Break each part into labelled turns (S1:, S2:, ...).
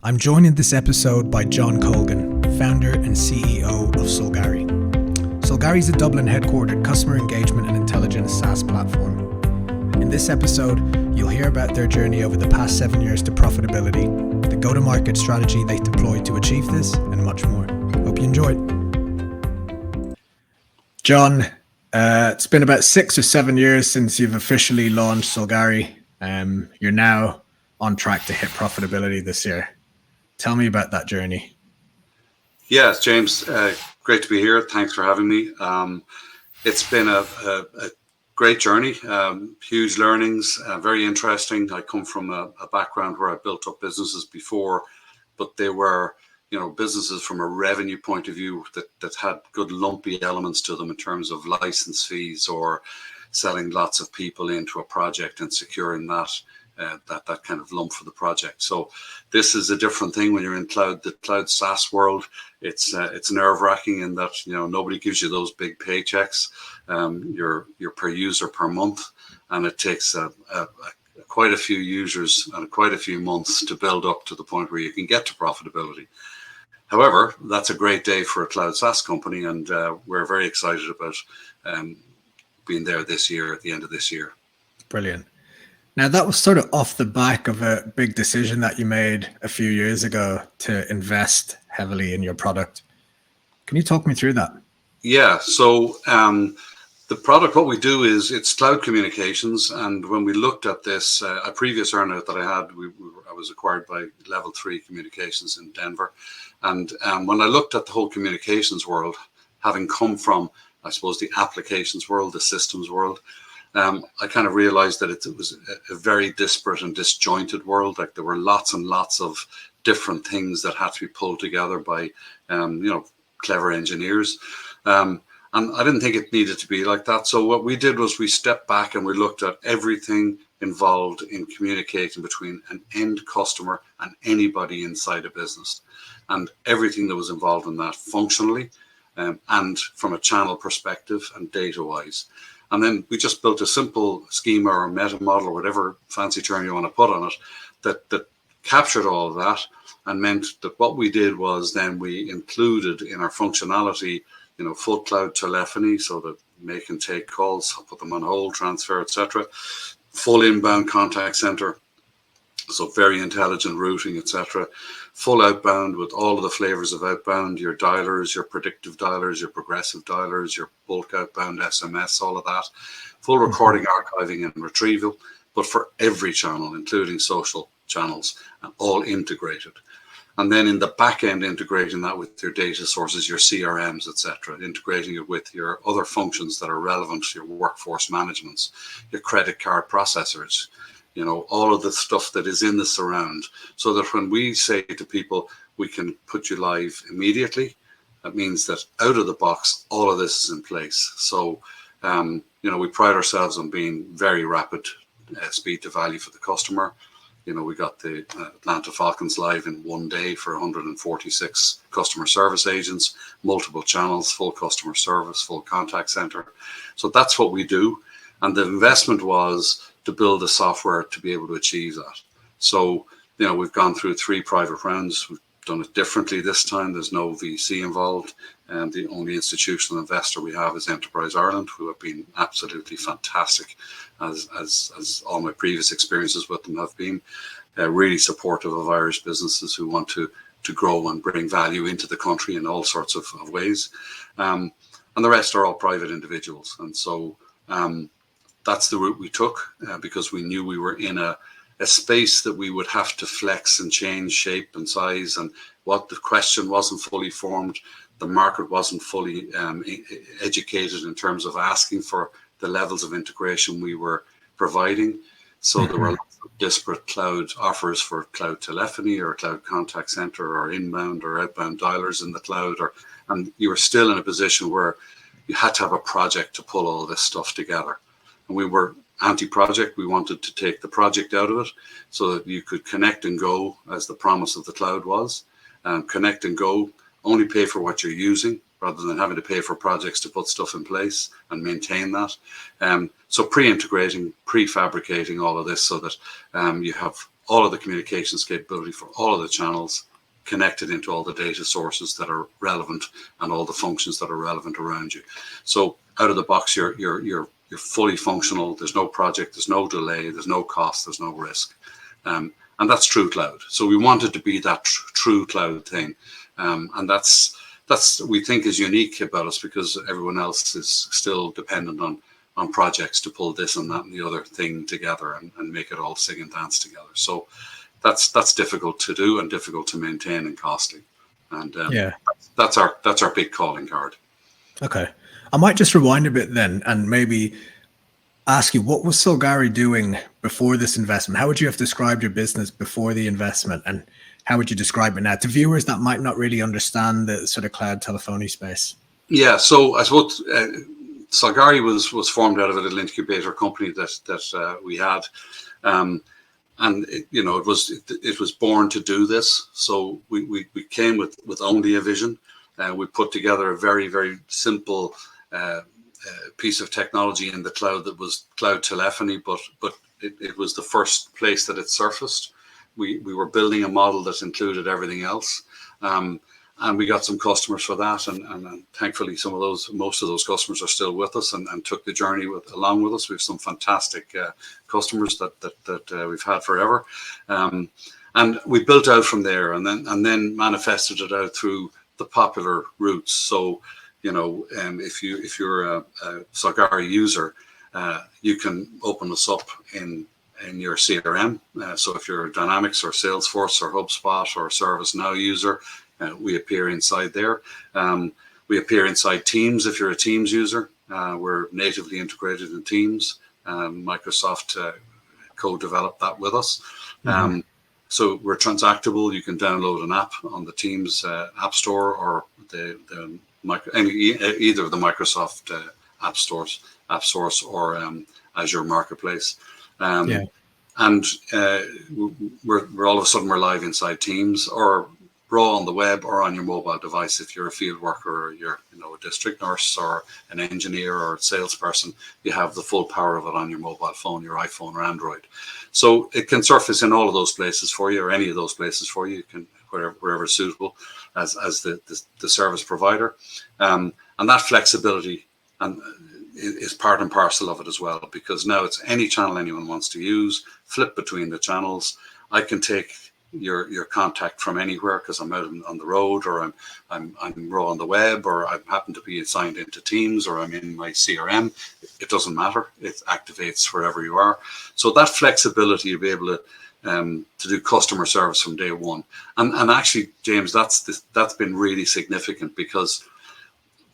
S1: I'm joined in this episode by John Colgan, founder and CEO of Solgari. Solgari is a Dublin headquartered customer engagement and intelligence SaaS platform. In this episode, you'll hear about their journey over the past 7 years to profitability, the go-to-market strategy they deployed to achieve this, and much more. Hope you enjoy it. John, it's been about 6 or 7 years since you've officially launched Solgari. You're now on track to hit profitability this year. Tell me about that journey.
S2: Yes, James, great to be here. Thanks for having me. It's been a great journey, huge learnings, very interesting. I come from a background where I built up businesses before, but they were, businesses from a revenue point of view that had good lumpy elements to them in terms of license fees or selling lots of people into a project and securing that kind of lump for the project. So this is a different thing when you're in the cloud SaaS world. It's nerve-wracking in that nobody gives you those big paychecks. You're per user per month, and it takes quite a few users and quite a few months to build up to the point where you can get to profitability. However, that's a great day for a cloud SaaS company, and we're very excited about being there this year, at the end of this year.
S1: Brilliant. Now, that was sort of off the back of a big decision that you made a few years ago to invest heavily in your product. Can you talk me through that?
S2: Yeah, so the product, what we do is it's cloud communications. And when we looked at this, a previous earnout that I had, I was acquired by Level 3 Communications in Denver. And when I looked at the whole communications world, having come from, I suppose, the applications world, the systems world, I kind of realized that it was a very disparate and disjointed world. Like there were lots and lots of different things that had to be pulled together by, clever engineers. And I didn't think it needed to be like that. So what we did was we stepped back and we looked at everything involved in communicating between an end customer and anybody inside a business, and everything that was involved in that functionally and from a channel perspective and data-wise. And then we just built a simple schema or meta model or whatever fancy term you want to put on it that captured all of that, and meant that what we did was then we included in our functionality, full cloud telephony so that make and take calls, put them on hold, transfer, etc. Full inbound contact center, so very intelligent routing, etc. Full outbound with all of the flavors of outbound, your dialers, your predictive dialers, your progressive dialers, your bulk outbound SMS, all of that. Full recording, archiving and retrieval, but for every channel, including social channels, and all integrated. And then in the back end, integrating that with your data sources, your CRMs, etc., integrating it with your other functions that are relevant to your workforce managements, your credit card processors, all of the stuff that is in the surround, so that when we say to people, we can put you live immediately, that means that out of the box, all of this is in place. So, we pride ourselves on being very rapid speed to value for the customer. We got the Atlanta Falcons live in 1 day for 146 customer service agents, multiple channels, full customer service, full contact center. So that's what we do. And the investment was to build the software to be able to achieve that. So, we've gone through 3 private rounds. We've done it differently this time. There's no VC involved. And the only institutional investor we have is Enterprise Ireland, who have been absolutely fantastic, as all my previous experiences with them have been. Really supportive of Irish businesses who want to grow and bring value into the country in all sorts of ways. And the rest are all private individuals. And so that's the route we took because we knew we were in a space that we would have to flex and change shape and size, and what the question wasn't fully formed. The market wasn't fully educated in terms of asking for the levels of integration we were providing. So there were lots of disparate cloud offers for cloud telephony or cloud contact center or inbound or outbound dialers in the cloud, and you were still in a position where you had to have a project to pull all this stuff together. And we were anti-project. We wanted to take the project out of it so that you could connect and go, as the promise of the cloud was. Connect and go, only pay for what you're using rather than having to pay for projects to put stuff in place and maintain that. So pre-integrating, prefabricating all of this so that you have all of the communications capability for all of the channels, connected into all the data sources that are relevant and all the functions that are relevant around you. So out of the box, you're fully functional. There's no project, there's no delay, there's no cost, there's no risk. And that's true cloud. So we wanted to be that true cloud thing. And that's we think is unique about us, because everyone else is still dependent on projects to pull this and that and the other thing together and make it all sing and dance together. So that's difficult to do and difficult to maintain and costly. And that's our big calling card.
S1: Okay. I might just rewind a bit then and maybe ask you, what was Solgari doing before this investment? How would you have described your business before the investment, and how would you describe it now to viewers that might not really understand the sort of cloud telephony space?
S2: Yeah, so I suppose Solgari was formed out of a little incubator company that we had, and it was born to do this. So we came with only a vision. We put together a very, very simple piece of technology in the cloud that was cloud telephony, but it was the first place that it surfaced. We were building a model that included everything else, and we got some customers for that, and thankfully most of those customers are still with us and took the journey along with us. We have some fantastic customers that we've had forever, and we built out from there, and then manifested it out through the popular routes. So if you're a Solgari user, you can open us up in your CRM. So if you're a Dynamics or Salesforce or HubSpot or ServiceNow user, we appear inside there. We appear inside Teams if you're a Teams user. We're natively integrated in Teams. Microsoft co-developed that with us. So we're transactable. You can download an app on the Teams App Store or either of the Microsoft app stores or Azure Marketplace. And we're all of a sudden we're live inside Teams, or raw on the web, or on your mobile device if you're a field worker, or you're a district nurse or an engineer or a salesperson. You have the full power of it on your mobile phone, your iPhone or Android. So it can surface in all of those places for you, or any of those places for you. You can wherever suitable as the service provider, and that flexibility is part and parcel of it as well, because now it's any channel anyone wants to use. Flip between the channels. I can take your contact from anywhere because I'm out on the road, or I'm raw on the web, or I happen to be signed into Teams, or I'm in my CRM. It doesn't matter. It activates wherever you are. So that flexibility to be able to do customer service from day one, and actually, James, that's been really significant, because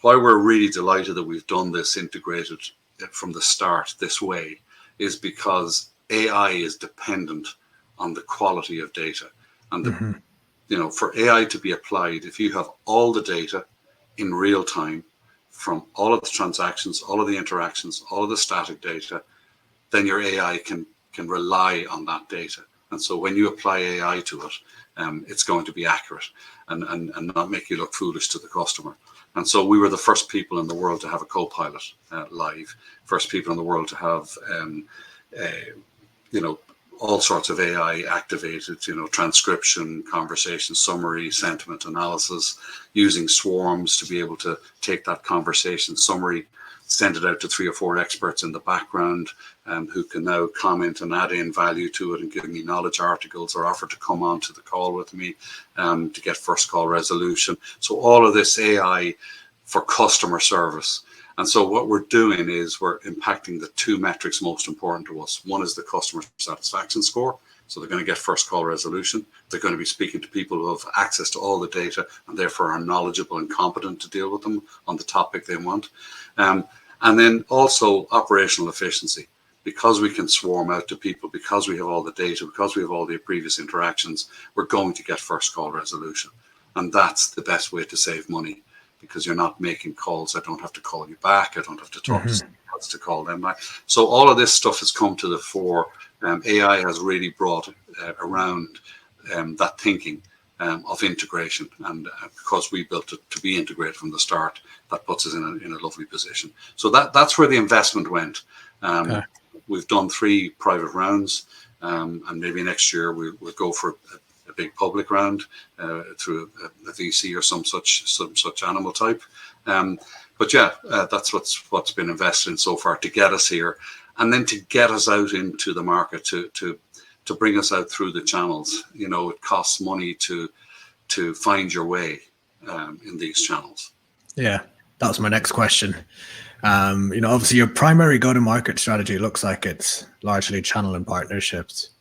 S2: why we're really delighted that we've done this integrated from the start this way is because AI is dependent on the quality of data. And for AI to be applied, if you have all the data in real time from all of the transactions, all of the interactions, all of the static data, then your AI can rely on that data. And so when you apply AI to it, it's going to be accurate and not make you look foolish to the customer. And so we were the first people in the world to have a co-pilot live, first people in the world to have, all sorts of AI activated, transcription, conversation summary, sentiment analysis, using swarms to be able to take that conversation summary, send it out to 3 or 4 experts in the background who can now comment and add in value to it and give me knowledge articles, or offer to come on to the call with me to get first call resolution. So all of this AI for customer service. And so what we're doing is we're impacting the 2 metrics most important to us. One is the customer satisfaction score. So they're going to get first call resolution. They're going to be speaking to people who have access to all the data and therefore are knowledgeable and competent to deal with them on the topic they want. And then also operational efficiency, because we can swarm out to people, because we have all the data, because we have all the previous interactions, we're going to get first call resolution. And that's the best way to save money, because you're not making calls. I don't have to call you back. I don't have to talk to someone else to call them back. So all of this stuff has come to the fore. AI has really brought around that thinking of integration, and because we built it to be integrated from the start, that puts us in a lovely position. So that's where the investment went. We've done 3 private rounds. and maybe next year we'll go for a big public round through a VC or some such animal type. But yeah, that's what's been invested in so far to get us here, and then to get us out into the market, to bring us out through the channels. You know, it costs money to find your way in these channels.
S1: Yeah, that was my next question. You know, obviously your primary go-to-market strategy looks like it's largely channel and partnerships.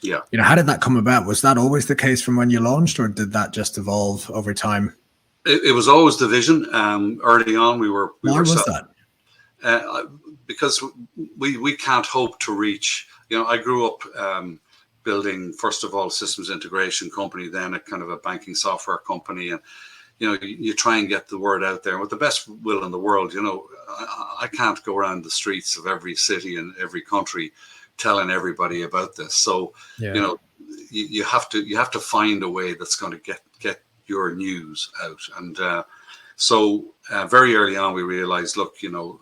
S2: Yeah.
S1: You know, how did that come about? Was that always the case from when you launched, or did that just evolve over time?
S2: It was always the vision. Early on, we were.
S1: Why was that?
S2: Because we can't hope to reach. You know, I grew up building, first of all, systems integration company, then a kind of a banking software company, and you know, you try and get the word out there with the best will in the world. You know, I can't go around the streets of every city and every country telling everybody about this. So you know, you have to find a way that's going to get your news out. And so very early on, we realized, look, you know,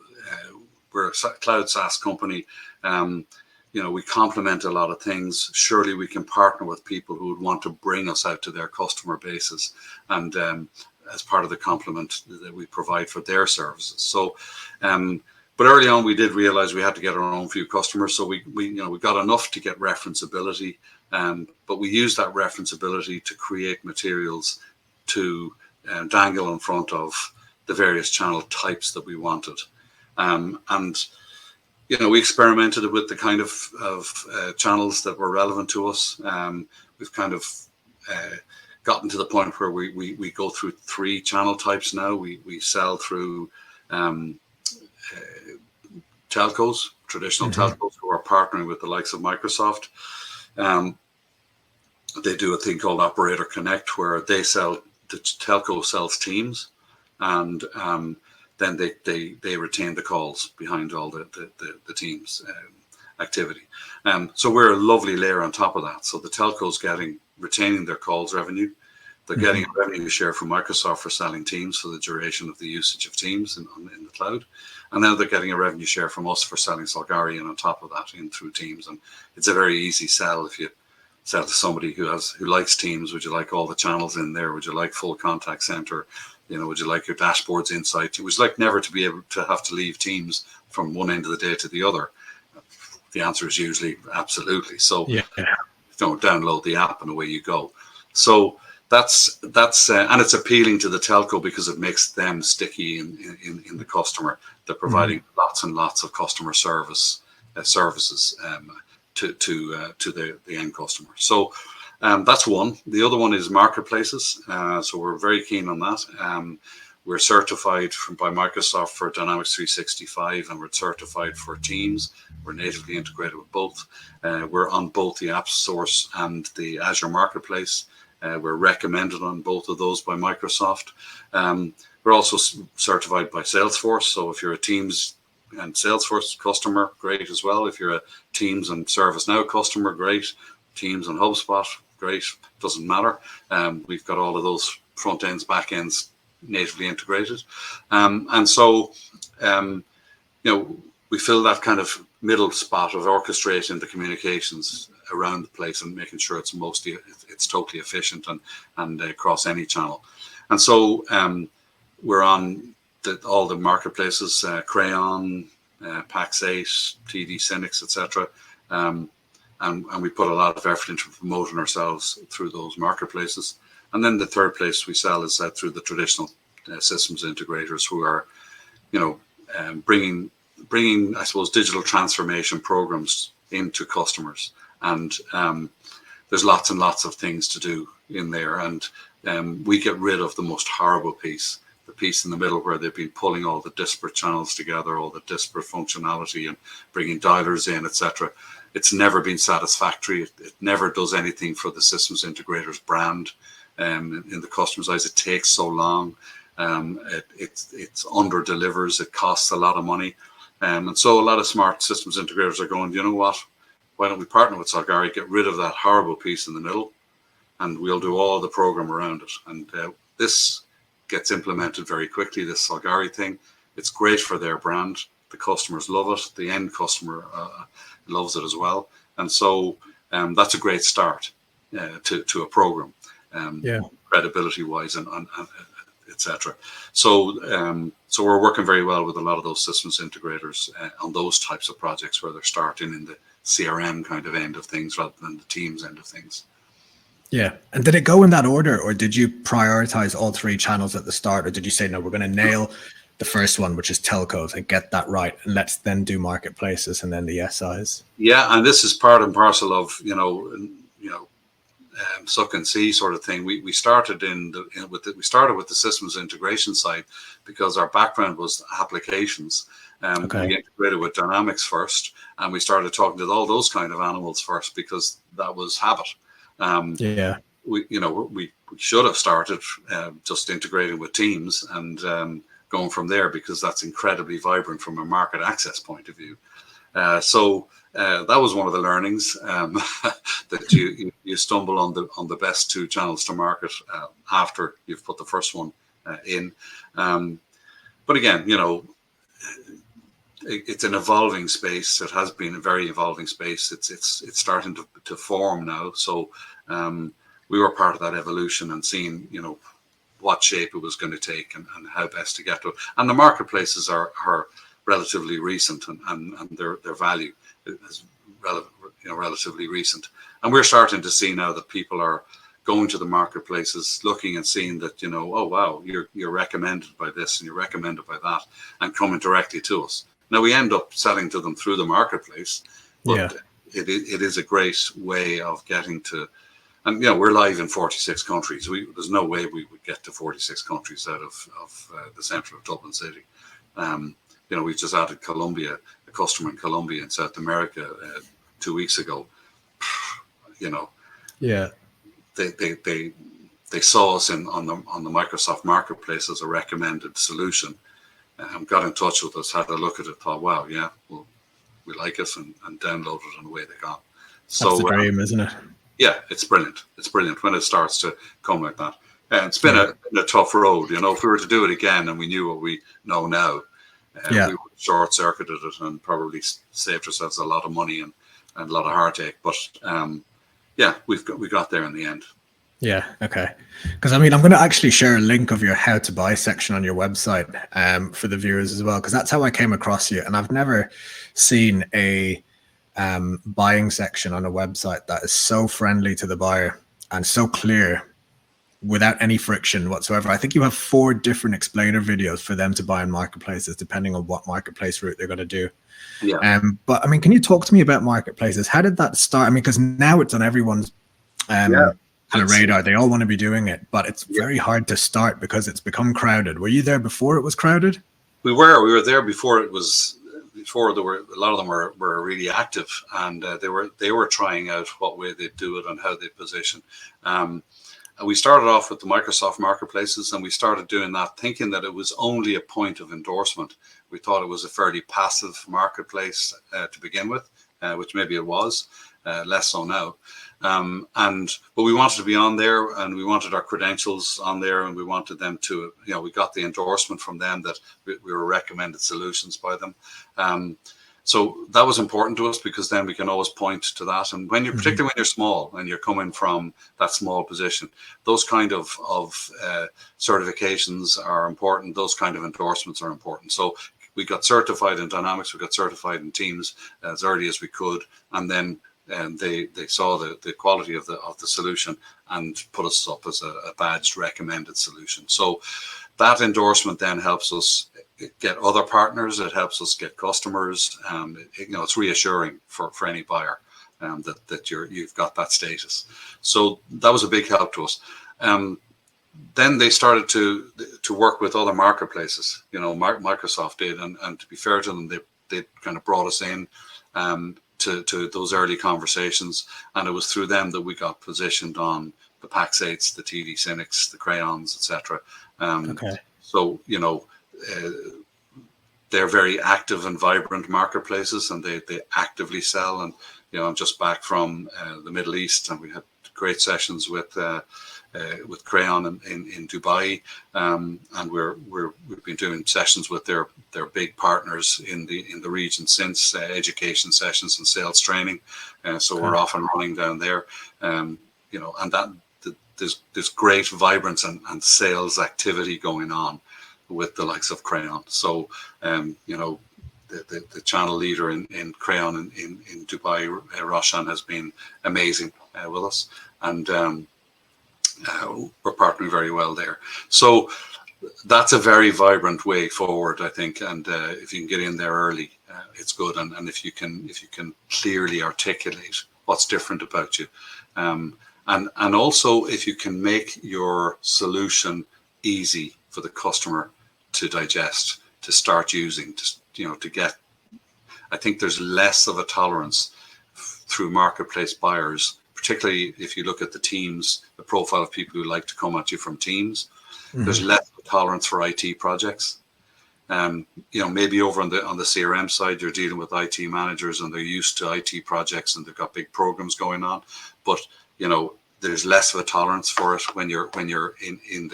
S2: we're a cloud SaaS company. You know, we complement a lot of things. Surely we can partner with people who would want to bring us out to their customer bases, and as part of the complement that we provide for their services. So, but early on, we did realize we had to get our own few customers. So we got enough to get referenceability, but we used that referenceability to create materials to dangle in front of the various channel types that we wanted. And you know, we experimented with the kind of channels that were relevant to us. We've kind of gotten to the point where we go through 3 channel types now. We sell through telcos, traditional telcos who are partnering with the likes of Microsoft. They do a thing called Operator Connect, where the telco sells Teams, and then they retain the calls behind all the Teams activity. So we're a lovely layer on top of that. So the telco's retaining their calls revenue. They're getting a revenue share from Microsoft for selling Teams for the duration of the usage of Teams in the cloud. And then they're getting a revenue share from us for selling Solgari, and on top of that in through Teams. And it's a very easy sell if you sell to somebody who likes Teams. Would you like all the channels in there? Would you like full contact center? You know, would you like your dashboards insight? It was like never to be able to have to leave Teams from one end of the day to the other. The answer is usually absolutely. So don't download the app and away you go. So that's and it's appealing to the telco because it makes them sticky in the customer. They're providing lots and lots of customer services to the end customer. So that's one. The other one is marketplaces. So we're very keen on that. We're certified by Microsoft for Dynamics 365, and we're certified for Teams. We're natively integrated with both. We're on both the App Source and the Azure Marketplace. We're recommended on both of those by Microsoft. We're also certified by Salesforce. So if you're a Teams and Salesforce customer, great as well. If you're a Teams and ServiceNow customer, great. Teams and HubSpot, great. Doesn't matter. We've got all of those front ends, back ends natively integrated. And so, you know, we fill that kind of middle spot of orchestrating the communications around the place and making sure it's totally efficient and across any channel. And so we're on all the marketplaces, Crayon, Pax8, TD Synnex, etc. And we put a lot of effort into promoting ourselves through those marketplaces. And then the third place we sell is through the traditional systems integrators who are, you know, bringing, I suppose, digital transformation programs into customers. And there's lots and lots of things to do in there. And we get rid of the most horrible piece, the piece in the middle where they've been pulling all the disparate channels together, all the disparate functionality and bringing dialers in, etc. It's never been satisfactory. It never does anything for the systems integrators brand. In the customer's eyes, it takes so long. It under delivers. It costs a lot of money. And so a lot of smart systems integrators are going, you know what? Why don't we partner with Solgari, get rid of that horrible piece in the middle, and we'll do all the program around it. And this gets implemented very quickly, this Solgari thing. It's great for their brand. The customers love it. The end customer loves it as well. And so that's a great start to a program,
S1: Yeah.
S2: credibility wise and etc. So we're working very well with a lot of those systems integrators on those types of projects where they're starting in the CRM kind of end of things rather than the Teams end of things.
S1: Yeah. And did it go in that order, or did you prioritize all three channels at the start, or did you say, no, we're going to nail the first one, which is telcos, and get that right, and let's then do marketplaces and then the SIs?
S2: Yeah, and this is part and parcel of suck and see sort of thing. We started we started with the systems integration side because our background was applications.
S1: Okay.
S2: We integrated with Dynamics first, and we started talking to all those kind of animals first because that was habit.
S1: Yeah.
S2: We should have started just integrating with Teams and going from there, because that's incredibly vibrant from a market access point of view. So that was one of the learnings, that you stumble on the best two channels to market after you've put the first one in. But again, it's an evolving space. It has been a very evolving space. It's starting to form now. So we were part of that evolution and seeing what shape it was going to take and how best to get to it. And the marketplaces are relatively recent, and their value is relatively recent. And we're starting to see now that people are going to the marketplaces, looking and seeing that, oh wow, you're recommended by this and you're recommended by that, and coming directly to us. Now we end up selling to them through the marketplace, but it is a great way of getting to. And we're live in 46 countries. There's no way we would get to 46 countries out of the centre of Dublin City. We've just added Colombia, a customer in Colombia in South America 2 weeks ago.
S1: Yeah.
S2: They saw us on the Microsoft Marketplace as a recommended solution, got in touch with us, had a look at it, thought, wow, yeah, well, we like it, and downloaded it, and away they gone. So
S1: that's the dream, isn't it?
S2: Yeah, it's brilliant. It's brilliant when it starts to come like that. And it's been a tough road. If we were to do it again and we knew what we know now, we would short-circuited it and probably saved ourselves a lot of money and a lot of heartache. But we got there in the end.
S1: Yeah. Okay. Because I'm going to actually share a link of your how to buy section on your website for the viewers as well, because that's how I came across you. And I've never seen a buying section on a website that is so friendly to the buyer and so clear without any friction whatsoever. I think you have 4 different explainer videos for them to buy in marketplaces, depending on what marketplace route they're going to do.
S2: Yeah.
S1: But can you talk to me about marketplaces? How did that start? Because now it's on everyone's kind of radar. They all want to be doing it, but it's very hard to start because it's become crowded. Were you there before it was crowded?
S2: We were there before it was. Before there were a lot of them were really active, and they were trying out what way they'd do it and how they'd position. And we started off with the Microsoft marketplaces, and we started doing that thinking that it was only a point of endorsement. We thought it was a fairly passive marketplace to begin with, which maybe it was, less so now. But we wanted to be on there, and we wanted our credentials on there, and we wanted them to, we got the endorsement from them that we were recommended solutions by them. So that was important to us, because then we can always point to that. And when particularly when you're small and you're coming from that small position, those kind of certifications are important. Those kind of endorsements are important. So we got certified in Dynamics, we got certified in Teams as early as we could, and then they saw the quality of the solution and put us up as a badged recommended solution. So that endorsement then helps us get other partners. It helps us get customers. It's reassuring for any buyer that you've got that status. So that was a big help to us. Then they started to work with other marketplaces. Microsoft did, and to be fair to them, they kind of brought us in to those early conversations, and it was through them that we got positioned on the Pax8s, the TD Cynics, the Crayons, etc. So they're very active and vibrant marketplaces, and they actively sell. And I'm just back from the Middle East, and we had great sessions with with Crayon in Dubai, and we've been doing sessions with their big partners in the region since, education sessions and sales training. So we're off and running down there, and that there's great vibrance and sales activity going on with the likes of Crayon. So the channel leader in Crayon in Dubai, Roshan, has been amazing with us, and we're partnering very well there. So that's a very vibrant way forward, I think. And if you can get in there early, it's good. And if you can clearly articulate what's different about you, and also if you can make your solution easy for the customer to digest, to start using, to get. I think there's less of a tolerance through marketplace buyers, particularly if you look at the teams, the profile of people who like to come at you from teams. Mm-hmm. There's less of a tolerance for IT projects. Maybe over on the CRM side, you're dealing with IT managers and they're used to IT projects and they've got big programs going on. But there's less of a tolerance for it when you're in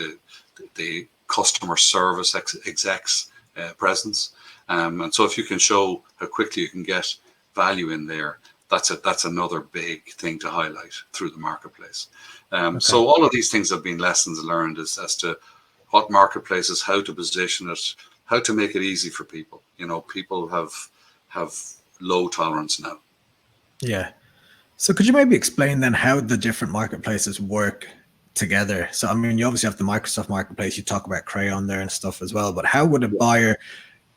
S2: the customer service execs presence. And so if you can show how quickly you can get value in there, that's another big thing to highlight through the marketplace. So all of these things have been lessons learned as to what marketplaces, how to position it, how to make it easy for people. People have low tolerance now.
S1: Yeah. So could you maybe explain then how the different marketplaces work together? So, I mean, you obviously have the Microsoft marketplace, you talk about Crayon there and stuff as well, but how would a buyer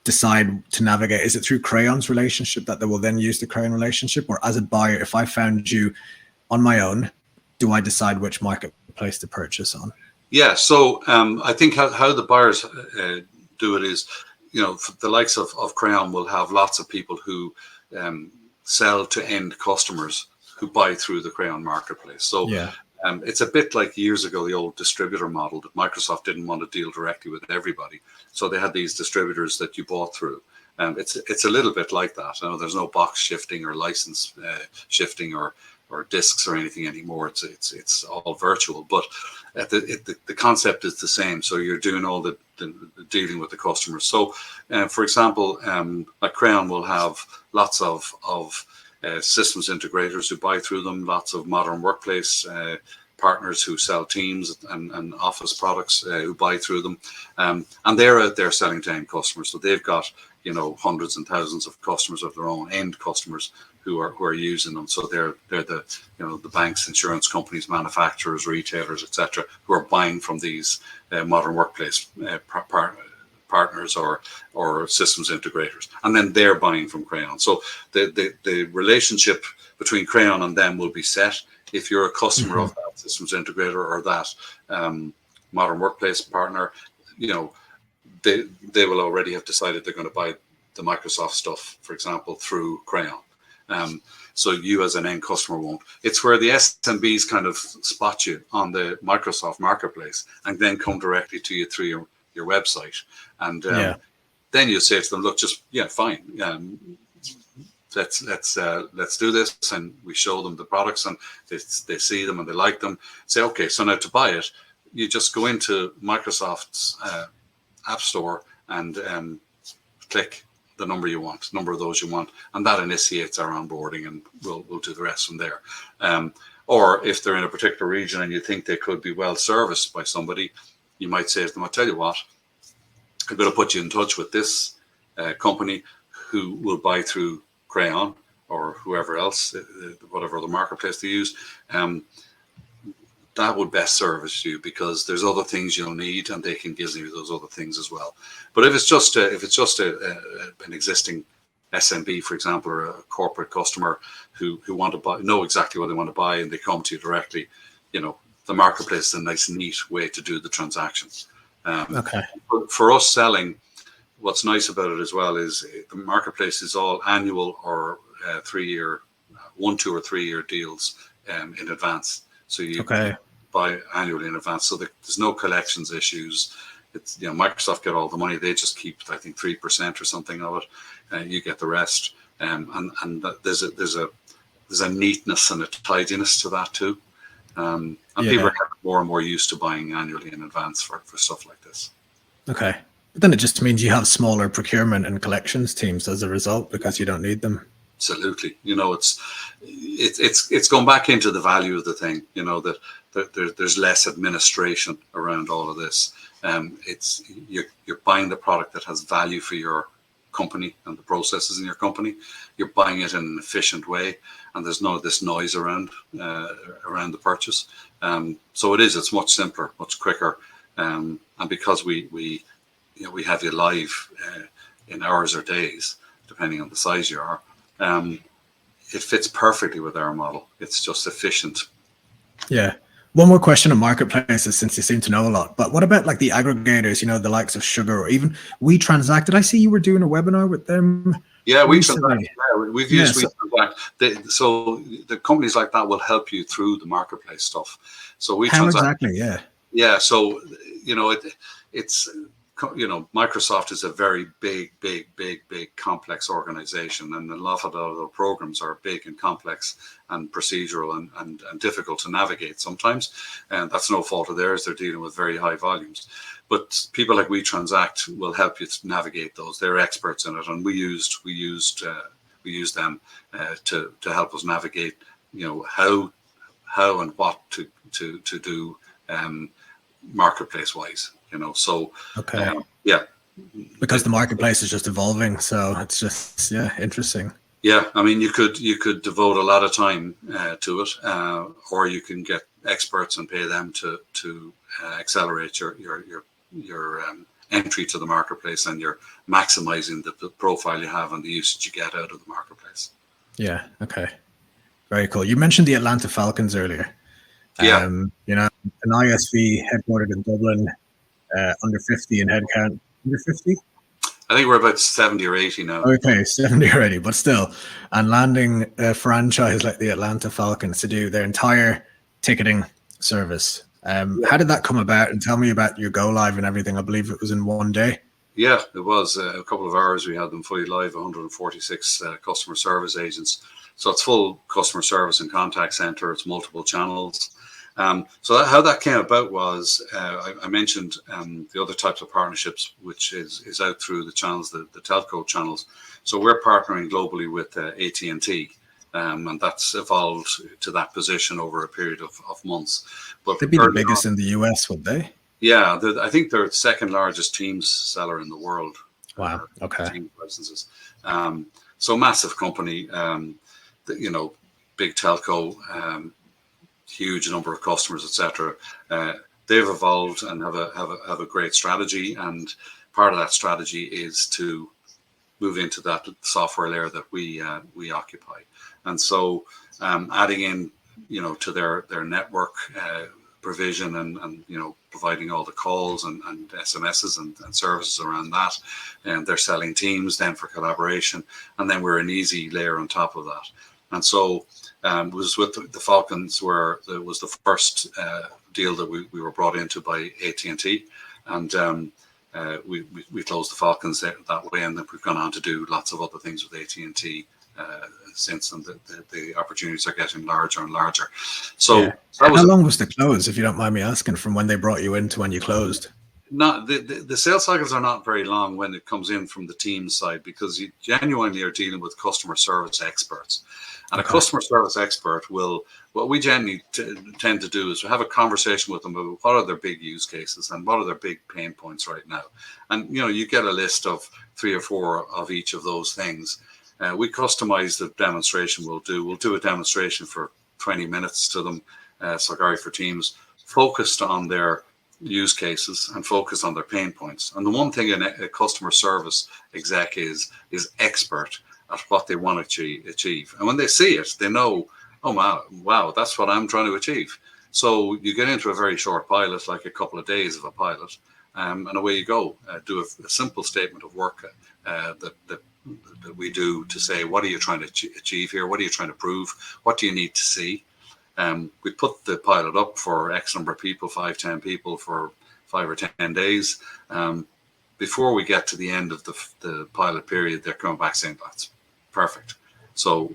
S1: decide to navigate? Is it through Crayon's relationship that they will then use the Crayon relationship? Or as a buyer, if I found you on my own, do I decide which marketplace to purchase on?
S2: Yeah, so I think how the buyers do it is, the likes of Crayon will have lots of people who sell to end customers who buy through the Crayon marketplace. So yeah. It's a bit like years ago, the old distributor model that Microsoft didn't want to deal directly with everybody. So they had these distributors that you bought through. It's a little bit like that. There's no box shifting or license shifting or discs or anything anymore. It's all virtual, but the concept is the same. So you're doing all the dealing with the customers. So, for example, like Crayon will have lots of systems integrators who buy through them, lots of modern workplace partners who sell Teams and Office products who buy through them, and they're out there selling to end customers. So they've got hundreds and thousands of customers of their own, end customers who are using them. So they're the the banks, insurance companies, manufacturers, retailers, etc., who are buying from these modern workplace partners or systems integrators, and then they're buying from Crayon. So the relationship between Crayon and them will be set. If you're a customer of that systems integrator or that modern workplace partner, they will already have decided they're going to buy the Microsoft stuff, for example, through Crayon. So you as an end customer won't. It's where the SMBs kind of spot you on the Microsoft marketplace and then come directly to you through your website. And then you say to them, look, fine. Let's do this. And we show them the products and they see them and they like them. Say, okay, so now to buy it, you just go into Microsoft's App Store and click the number of those you want, and that initiates our onboarding, and we'll do the rest from there. Or if they're in a particular region and you think they could be well serviced by somebody, you might say to them, I'll tell you what, I'm going to put you in touch with this company who will buy through Crayon or whoever else, whatever the marketplace they use. That would best service you because there's other things you'll need, and they can give you those other things as well. But if it's just an existing SMB, for example, or a corporate customer who want to know exactly what they want to buy, and they come to you directly, the marketplace is a nice, neat way to do the transaction. For us selling, what's nice about it as well is the marketplace is all annual or 3-year, 1, 2, or 3 year deals in advance. So you buy annually in advance. So there's no collections issues. It's Microsoft get all the money. They just keep, I think, 3% or something of it. You get the rest. And there's a neatness and a tidiness to that too. And people are getting more and more used to buying annually in advance for stuff like this.
S1: Okay. But then it just means you have smaller procurement and collections teams as a result because you don't need them.
S2: Absolutely. It's gone back into the value of the thing, that there's less administration around all of this. It's you're buying the product that has value for your company and the processes in your company. You're buying it in an efficient way, and there's none of this noise around the purchase. So it's much simpler, much quicker, and because we have you live in hours or days, depending on the size you are. It fits perfectly with our model. It's just efficient.
S1: Yeah. One more question on marketplaces, since you seem to know a lot. But what about like the aggregators, the likes of Sugar or even WeTransact? Did I see you were doing a webinar with them?
S2: Yeah, WeTransact. Yeah, we've used WeTransact. So the companies like that will help you through the marketplace stuff. So WeTransact.
S1: How exactly? Yeah.
S2: Yeah. So, it's Microsoft is a very big, complex organization, and a lot of the programs are big and complex and procedural and difficult to navigate sometimes. And that's no fault of theirs. They're dealing with very high volumes. But people like WeTransact will help you to navigate those. They're experts in it, and we used them to help us navigate, how and what to do marketplace wise. So
S1: okay, because the marketplace is just evolving, so it's just interesting.
S2: Yeah, I mean, you could devote a lot of time to it, or you can get experts and pay them to accelerate your entry to the marketplace, and you're maximizing the profile you have and the usage you get out of the marketplace.
S1: Yeah. Okay. Very cool. You mentioned the Atlanta Falcons earlier.
S2: Yeah.
S1: An ISV headquartered in Dublin, under 50 in headcount. Under 50?
S2: I think we're about 70 or 80 now.
S1: Okay, 70 already, but still. And landing a franchise like the Atlanta Falcons to do their entire ticketing service. How did that come about? And tell me about your go live and everything. I believe it was in one day.
S2: Yeah, it was a couple of hours. We had them fully live, 146 customer service agents. So it's full customer service and contact center. It's multiple channels. So how that came about was, I mentioned the other types of partnerships, which is out through the channels, the telco channels. So we're partnering globally with AT&T, and that's evolved to that position over a period of months. But
S1: they'd be the biggest in the US, would they?
S2: Yeah, I think they're the second largest Teams seller in the world.
S1: Wow. Okay.
S2: Teams licenses. So massive company, big telco. Huge number of customers, etc. They've evolved and have a great strategy, and part of that strategy is to move into that software layer that we occupy. And so adding in, to their network provision and providing all the calls and SMSs and services around that, and they're selling Teams then for collaboration, and then we're an easy layer on top of that. And so it was with the Falcons, where it was the first deal that we were brought into by AT&T, and we closed the Falcons that way, and then we've gone on to do lots of other things with AT&T since, and the opportunities are getting larger and larger. So
S1: how long was the close, if you don't mind me asking, from when they brought you in to when you closed?
S2: Not the sales cycles are not very long when it comes in from the team side, because you genuinely are dealing with customer service experts. And a customer service expert what we generally tend to do is have a conversation with them about what are their big use cases and what are their big pain points right now. And, you get a list of 3 or 4 of each of those things. We customize the demonstration we'll do a demonstration for 20 minutes to them, Solgari for Teams, focused on their use cases and focused on their pain points. And the one thing a customer service exec is expert at what they want to achieve. And when they see it, they know, oh, wow, that's what I'm trying to achieve. So you get into a very short pilot, like a couple of days of a pilot, and away you go. Do a simple statement of work that we do to say, what are you trying to achieve here? What are you trying to prove? What do you need to see? We put the pilot up for X number of people, 5-10 people for 5 or 10 days. Before we get to the end of the pilot period, they're coming back saying, that's perfect. So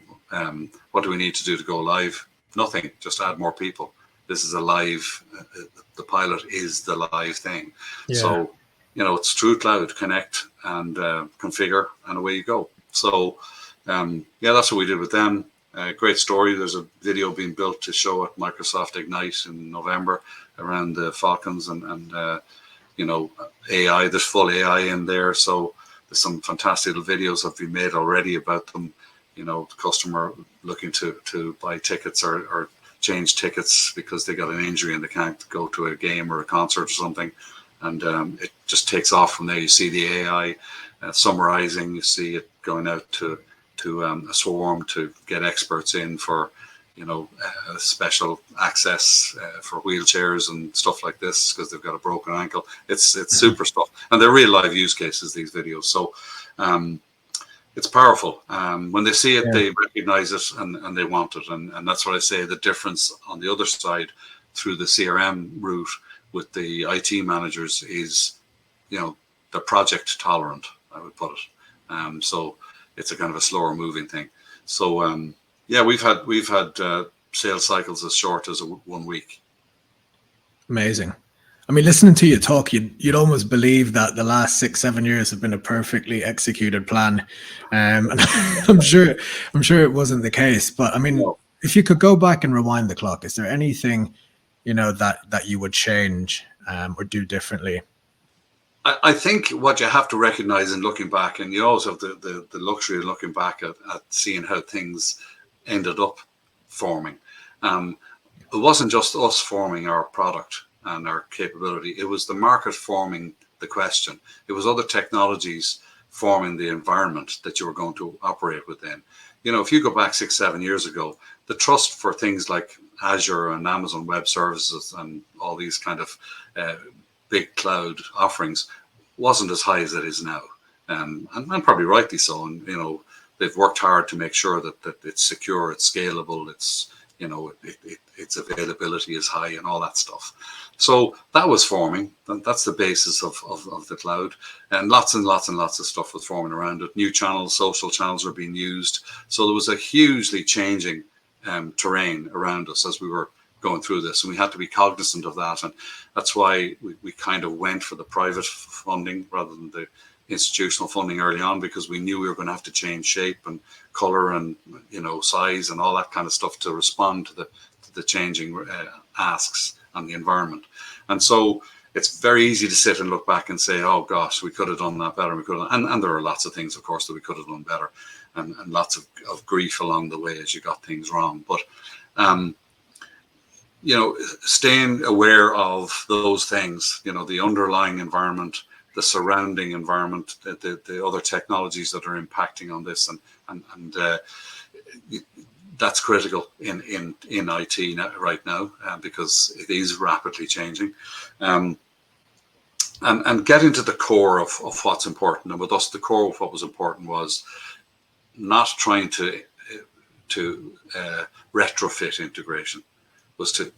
S2: what do we need to do to go live? Nothing, just add more people. this is a live, the pilot is the live thing.
S1: Yeah.
S2: So, it's through cloud, connect and configure, and away you go. So, that's what we did with them. Great story. There's a video being built to show at Microsoft Ignite in November around the Falcons and AI. There's full AI in there. So there's some fantastic little videos that have been made already about them. The customer looking to buy tickets or change tickets because they got an injury and they can't go to a game or a concert or something. And it just takes off from there. You see the AI summarizing. You see it going out to a swarm to get experts in for, special access for wheelchairs and stuff like this because they've got a broken ankle. It's super stuff, and they're real live use cases, these videos. So it's powerful. When they see it, they recognize it and they want it, and that's what I say. The difference on the other side through the CRM route with the IT managers is, they're project tolerant, I would put it. So it's a kind of a slower moving thing. So we've had sales cycles as short as 1 week.
S1: Amazing. I mean, listening to you talk, you'd almost believe that the last 6-7 years have been a perfectly executed plan. And I'm sure it wasn't the case. But I mean, if you could go back and rewind the clock, is there anything, that you would change or do differently?
S2: I think what you have to recognize in looking back, and you always have the luxury of looking back at seeing how things ended up forming. It wasn't just us forming our product and our capability. It was the market forming the question. It was other technologies forming the environment that you were going to operate within. If you go back 6-7 years ago, the trust for things like Azure and Amazon Web Services and all these kind of big cloud offerings wasn't as high as it is now, and probably rightly so. And they've worked hard to make sure that it's secure, it's scalable, it's its availability is high and all that stuff. So that was forming. That's the basis of the cloud, and lots of stuff was forming around it. New channels, social channels were being used. So there was a hugely changing terrain around us as we were going through this, and we had to be cognizant of that. And that's why we kind of went for the private funding rather than the institutional funding early on, because we knew we were going to have to change shape and color and size and all that kind of stuff to respond to the changing asks on the environment. And so it's very easy to sit and look back and say, oh gosh, we could have done that better. And there are lots of things, of course, that we could have done better, and lots of grief along the way as you got things wrong. But staying aware of those things, the underlying environment, the surrounding environment, the other technologies that are impacting on this, and that's critical in IT right now, because it is rapidly changing. And getting to the core of what's important. And with us, the core of what was important was not trying to retrofit integration, was to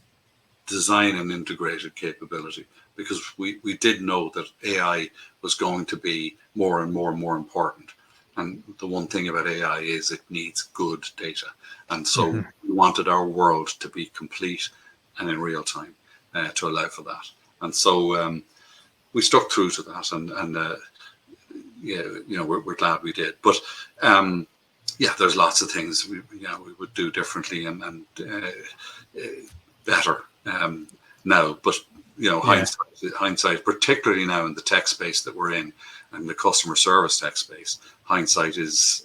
S2: design an integrated capability, because we did know that AI was going to be more and more and more important. And the one thing about AI is it needs good data. And so we wanted our world to be complete and in real time to allow for that. And so we stuck through to that, and we're glad we did. But there's lots of things we would do differently and better now. But hindsight, particularly now in the tech space that we're in, and the customer service tech space, hindsight is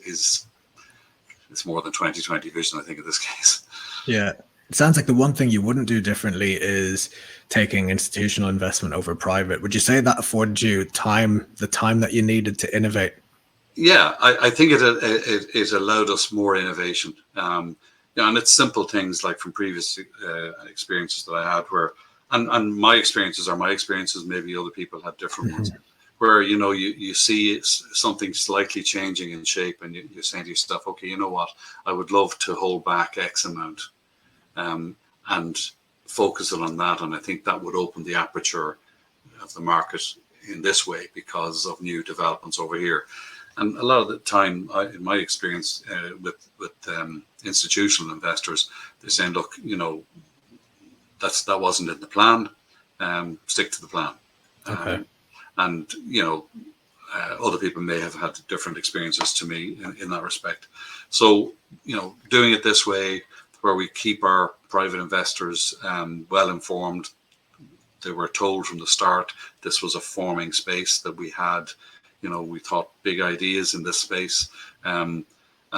S2: it's more than 20/20 vision, I think, in this case.
S1: Yeah. It sounds like the one thing you wouldn't do differently is taking institutional investment over private. Would you say that afforded you the time that you needed to innovate?
S2: Yeah, I think it allowed us more innovation. And it's simple things like from previous experiences that I had where, and my experiences are my experiences, maybe other people have different ones, where, you see something slightly changing in shape and you're saying to yourself, okay, you know what, I would love to hold back X amount and focus it on that. And I think that would open the aperture of the market in this way because of new developments over here. And a lot of the time, in my experience with institutional investors, they're saying, look, that wasn't in the plan. Stick to the plan.
S1: Okay.
S2: And other people may have had different experiences to me in that respect. So doing it this way, where we keep our private investors well informed. They were told from the start this was a forming space, that we had, we thought big ideas in this space, and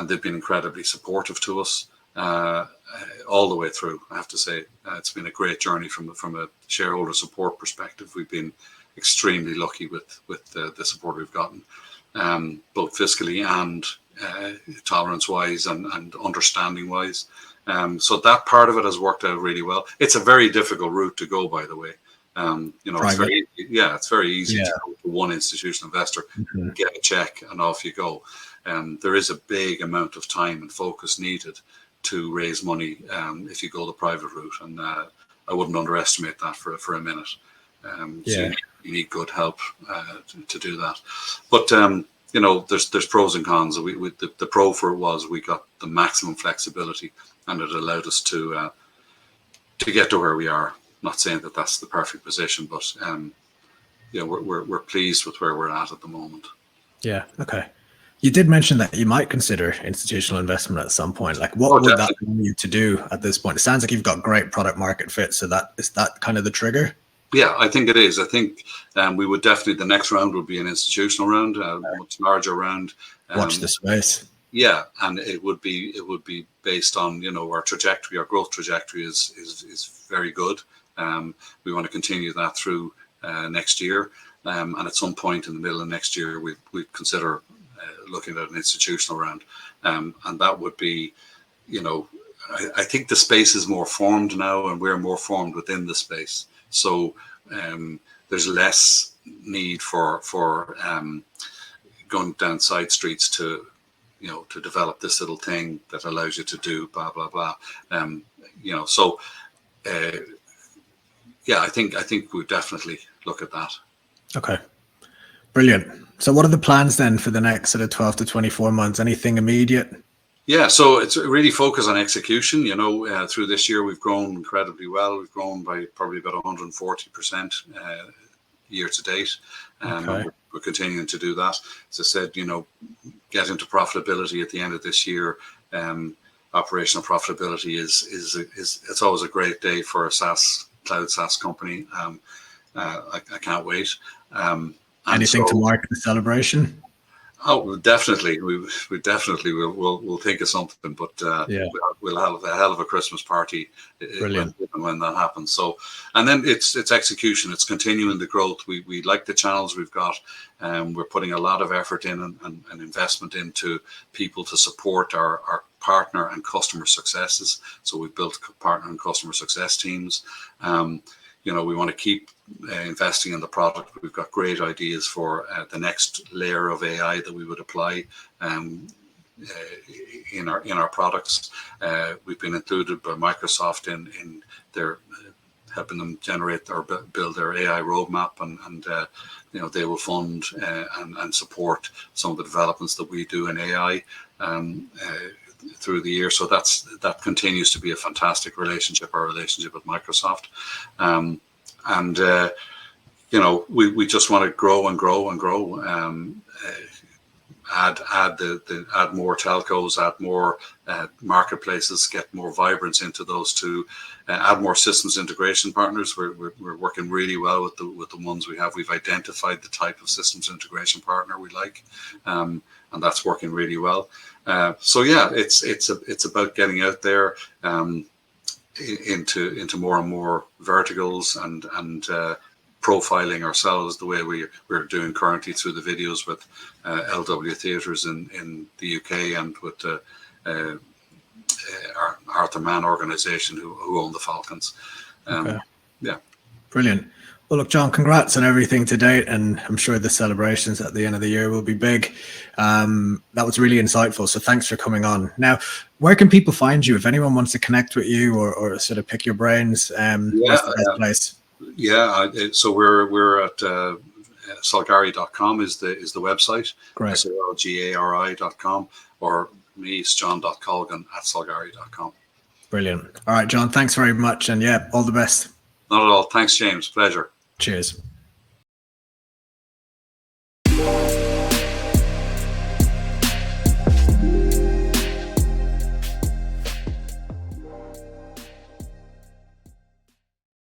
S2: they've been incredibly supportive to us all the way through. I have to say, it's been a great journey from a shareholder support perspective. We've been extremely lucky with the support we've gotten, both fiscally and tolerance wise and understanding wise. So that part of it has worked out really well. It's a very difficult route to go, by the way. It's very easy to go to one institutional investor, get a check, and off you go. There is a big amount of time and focus needed to raise money if you go the private route, and I wouldn't underestimate that for a minute. So you need good help to do that. But there's pros and cons. The pro for it was we got the maximum flexibility, and it allowed us to get to where we are. Not saying that that's the perfect position, but we're pleased with where we're at the moment. Yeah.
S1: Okay. You did mention that you might consider institutional investment at some point. Like, what would that allow you to do at this point? It sounds like you've got great product market fit. So is that kind of the trigger?
S2: Yeah, I think it is. I think we would definitely, the next round would be an institutional round, a much larger round.
S1: Watch the space.
S2: Yeah, and it would be based on our trajectory. Our growth trajectory is very good. We want to continue that through next year, and at some point in the middle of next year, we'd consider looking at an institutional round, and that would be, I think the space is more formed now, and we're more formed within the space. So there's less need for going down side streets to develop this little thing that allows you to do blah blah blah. So I think we definitely look at that.
S1: Okay, brilliant. So what are the plans then for the next sort of 12 to 24 months? Anything immediate?
S2: Yeah, so it's really focused on execution. Through this year, we've grown incredibly well. We've grown by probably about 140% year to date.
S1: Okay.
S2: We're continuing to do that. As I said, get into profitability at the end of this year. Operational profitability is it's always a great day for a cloud SaaS company. I can't wait.
S1: Anything to mark the celebration?
S2: Oh, definitely. We definitely will think of something, but we'll have a hell of a Christmas party when that happens. So, and then it's execution. It's continuing the growth. We like the channels we've got. We're putting a lot of effort in and investment into people to support our partner and customer successes. So we've built partner and customer success teams. We want to keep investing in the product. We've got great ideas for the next layer of AI that we would apply in our products. We've been included by Microsoft in their helping them generate or build their AI roadmap, and they will fund and support some of the developments that we do in AI through the year. So that continues to be a fantastic relationship, our relationship with Microsoft. We just want to grow and grow and grow. Add more telcos, add more marketplaces, get more vibrance into those two, add more systems integration partners. We're working really well with the ones we have. We've identified the type of systems integration partner we like, and that's working really well. It's about getting out there into more and more verticals and profiling ourselves the way we're doing currently through the videos with LW Theatres in the UK, and with our Arthur Mann organisation who own the Falcons.
S1: Okay.
S2: Yeah.
S1: Brilliant. Well, look, John, congrats on everything to date, and I'm sure the celebrations at the end of the year will be big. That was really insightful, so thanks for coming on. Now, where can people find you if anyone wants to connect with you or sort of pick your brains? Where's the best place?
S2: Yeah, so we're at solgari.com is the website.
S1: Great.
S2: solgari.com, or me, it's john.colgan@solgari.com.
S1: Brilliant. All right, John, thanks very much. And yeah, all the best.
S2: Not at all. Thanks, James. Pleasure.
S1: Cheers.